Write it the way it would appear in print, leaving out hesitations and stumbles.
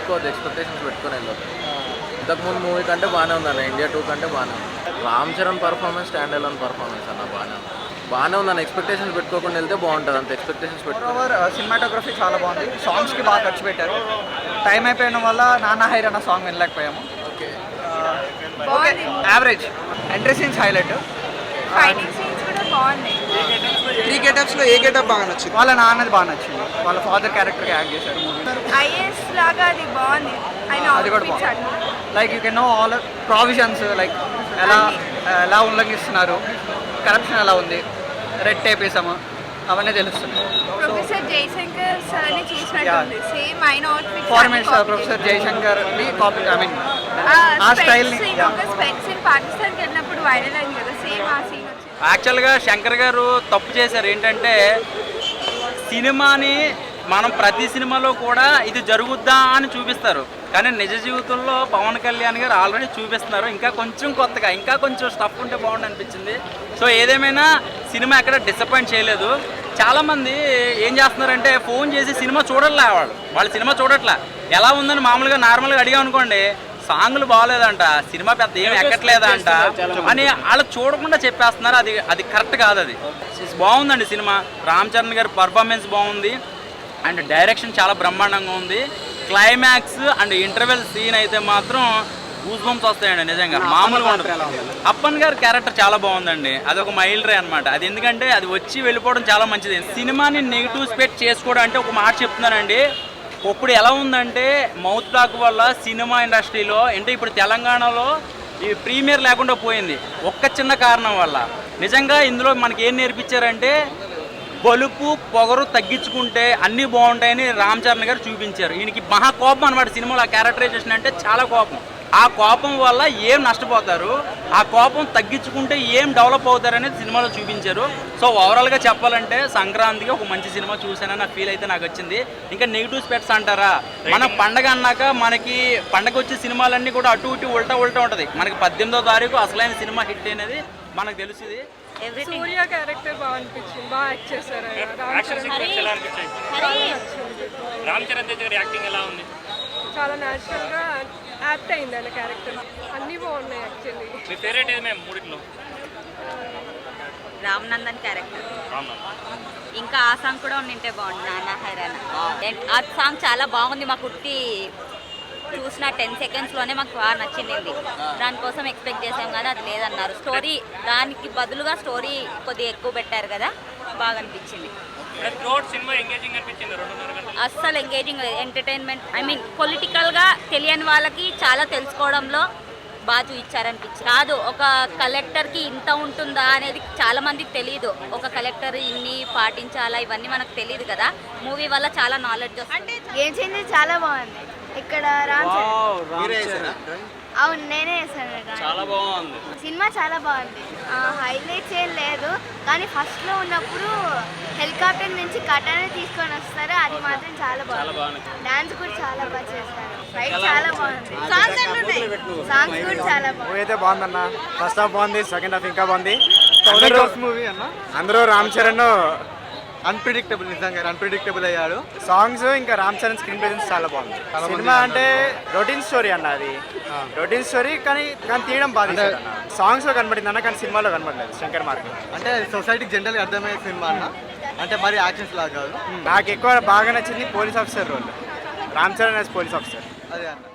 పెట్టుకోవద్దు, ఎక్స్పెక్టేషన్స్ పెట్టుకొని వెళ్ళొద్దు. ఇంతకుముందు మూవీ కంటే బాగానే ఉందన్న, ఇండియా 2 కంటే బాగానే ఉంది. Ram Charan performance stand alone performance అన్న బాగానే ఉందన్న. ఎక్స్పెక్టేషన్స్ పెట్టుకోకుండా వెళ్తే బాగుంటుంది, అంత ఎక్స్పెక్టేషన్స్ పెట్టుకోవాలి. సినిమాటోగ్రఫీ చాలా బాగుంది, సాంగ్స్కి బాగా ఖర్చు పెట్టారు. టైం అయిపోయిన వల్ల నాన్న హైరానా సాంగ్ వినలేకపోయాము. Okay, average. Entry scenes highlight. Fighting scenes కూడా బాగున్నాయి. 3 గెటప్స్లో ఏ గెటప్ బాగా నచ్చింది? వాళ్ళ నాన్నది బాగా నచ్చింది, వాళ్ళ ఫాదర్ క్యారెక్టర్కి యాక్ట్ చేశారు. ఐఏఎస్ లాగా అది బాగుంది. ఆయన అది కూడా outfits బాగుంది. అన్ని. Like you can know all provisions, like ఎలా ఉల్లంఘిస్తున్నారు, కరప్షన్ ఎలా ఉంది, రెడ్ టేపిజం, అవన్నీ తెలుస్తున్నాయి. ప్రొఫెసర్ జయశంకర్ సార్ని చూసినట్టుంది. సేమ్ ఆయన అవుట్ఫిట్. ఫార్మేట్ ప్రొఫెసర్ జయశంకర్ని కాపీ, ఐ మీన్ ఆ స్టైల్ని. ఒక స్పెట్స్ ఇన్ పాకిస్తాన్కి వెళ్ళినప్పుడు వైరల్ అయింది కదా, సేమ్ ఆ సీన్ వచ్చింది. యాక్చువల్గా శంకర్ గారు తప్పు చేశారు. ఏంటంటే సినిమాని మనం ప్రతి సినిమాలో కూడా ఇది జరుగుద్దా అని చూపిస్తారు, కానీ నిజ జీవితంలో పవన్ కళ్యాణ్ గారు ఆల్రెడీ చూపిస్తున్నారు. ఇంకా కొంచెం కొత్తగా, ఇంకా కొంచెం స్టఫ్ ఉంటే బాగుంది అనిపించింది. సో ఏదేమైనా సినిమా ఎక్కడ డిసప్పాయింట్ చేయలేదు. చాలామంది ఏం చేస్తున్నారంటే ఫోన్ చేసి సినిమా చూడట్లే, వాళ్ళు సినిమా చూడట్లే. ఎలా ఉందని మామూలుగా నార్మల్గా అడిగాం అనుకోండి, సాంగ్లు బాగోలేదంట, సినిమా పెద్ద ఏం ఎక్కట్లేదంట అని వాళ్ళు చూడకుండా చెప్పేస్తున్నారు. అది కరెక్ట్ కాదు. అది బాగుందండి సినిమా. రామ్ చరణ్ గారి పర్ఫార్మెన్స్ బాగుంది అండ్ డైరెక్షన్ చాలా బ్రహ్మాండంగా ఉంది. క్లైమాక్స్ అండ్ ఇంటర్వెల్ సీన్ అయితే మాత్రం గూస్ బంప్స్ వస్తాయండి నిజంగా, మామూలుగా ఉండదు. అప్పన్ గారి క్యారెక్టర్ చాలా బాగుందండి, అది ఒక మైల్ రే అనమాట. అది ఎందుకంటే అది వచ్చి వెళ్ళిపోవడం చాలా మంచిది. సినిమాని నెగిటివ్ స్పెక్ట్ చేసుకోవడం అంటే ఒక మాట చెప్తున్నానండి, ఇప్పుడు ఎలా ఉందంటే మౌత్ టాక్ వల్ల సినిమా ఇండస్ట్రీలో అంటే ఇప్పుడు తెలంగాణలో ఈ ప్రీమియర్ లేకుండా పోయింది ఒక్క చిన్న కారణం వల్ల. నిజంగా ఇందులో మనకి ఏం నేర్పించారంటే బలుపు పొగరు తగ్గించుకుంటే అన్నీ బాగుంటాయని రామ్ చరణ్ గారు చూపించారు. ఈయనకి మహా కోపం అనమాట సినిమాలో. ఆ క్యారెక్టరైజేషన్ అంటే చాలా కోపం. ఆ కోపం వల్ల ఏం నష్టపోతారు, ఆ కోపం తగ్గించుకుంటే ఏం డెవలప్ అవుతారు అనేది సినిమాలో చూపించారు. సో ఓవరాల్గా చెప్పాలంటే సంక్రాంతికి ఒక మంచి సినిమా చూసానని నా ఫీల్ అయితే నాకు వచ్చింది. ఇంకా నెగిటివ్ స్పెక్ట్స్ అంటారా, మన పండగ అన్నాక మనకి పండగ వచ్చే సినిమాలన్నీ కూడా అటు ఇటు ఉల్టా ఉంటుంది. మనకి 18వ తారీఖు అసలైన సినిమా హిట్ అనేది మనకు తెలుస్తుంది. సూర్య క్యారెక్టర్ బాగా అనిపించింది, బాగా యాక్ట్ చేశారు. రామ్ చరణ్ గారి యాక్టింగ్ ఎలా ఉంది? చాలా న్యాచురల్ గా యాక్ట్ అయింది ఆయన క్యారెక్టర్. అన్ని బాగున్నాయి యాక్చువల్లీ. మీ ఫేవరెట్ ఏది మేము మూడిట్లో? రామ్ నందన్ క్యారెక్టర్. ఇంకా ఆ సాంగ్ కూడా ఉండింటే బాగుంది, నాన్న హైరానా. ఆ సాంగ్ చాలా బాగుంది. మా కుట్టి చూసిన 10 సెకండ్స్లోనే మాకు బాగా నచ్చింది. దానికోసం ఎక్స్పెక్ట్ చేసాం కానీ అది లేదన్నారు. స్టోరీ దానికి బదులుగా స్టోరీ కొద్దిగా ఎక్కువ పెట్టారు కదా, బాగా అనిపించింది. అస్సలు ఎంగేజింగ్, ఎంటర్టైన్మెంట్, ఐ మీన్ పొలిటికల్గా తెలియని వాళ్ళకి చాలా తెలుసుకోవడంలో బాగా చూపించారనిపించింది. కాదు, ఒక కలెక్టర్కి ఇంత ఉంటుందా అనేది చాలా మందికి తెలియదు. ఒక కలెక్టర్ ఇన్ని పాటించాలా ఇవన్నీ మనకు తెలియదు కదా. మూవీ వల్ల చాలా నాలెడ్జ్ వస్తుంది. గేమ్ చేంజర్ చాలా బాగుంది. ఇక్కడ అవును, నేనే వేసాను. చాలా బాగుంది సినిమా, చాలా బాగుంది. హైలైట్స్ ఏం లేదు, కానీ ఫస్ట్లో ఉన్నప్పుడు హెలికాప్టర్ నుంచి కటానే తీసుకొని వస్తారు, అది మాత్రం చాలా బాగుంది. డాన్స్ కూడా చాలా బాగా చేస్తారు, ఫైట్ చాలా బాగుంది, సాంగ్స్ కూడా చాలా బాగుంది. అయితే బాగుందన్న. ఫస్ట్ హాఫ్ బాగుంది, సెకండ్ హాఫ్ ఇంకా బాగుంది. మూవీ అన్న అందరూ రామ్ చరణ్ అన్ప్రిడిక్టబుల్, నిజంగా అన్ప్రిడిక్టబుల్ అయ్యాడు. సాంగ్స్ ఇంకా రామ్ చరణ్ స్క్రీన్ ప్రెజెన్స్ చాలా బాగుంది. సినిమా అంటే రొటీన్ స్టోరీ అన్న, అది రొటీన్ స్టోరీ కానీ తీయడం బాగా సాంగ్స్ లో కనబడింది అన్న, కానీ సినిమాలో కనబడలేదు. శంకర్ మార్క్ అంటే సొసైటీకి జనరల్గా అర్థమయ్యే సినిమా అన్న, అంటే మరి యాక్షన్స్ లాగా కాదు. నాకు ఎక్కువ బాగా నచ్చింది police officer role, Ram Charan as police officer, అదే అన్న.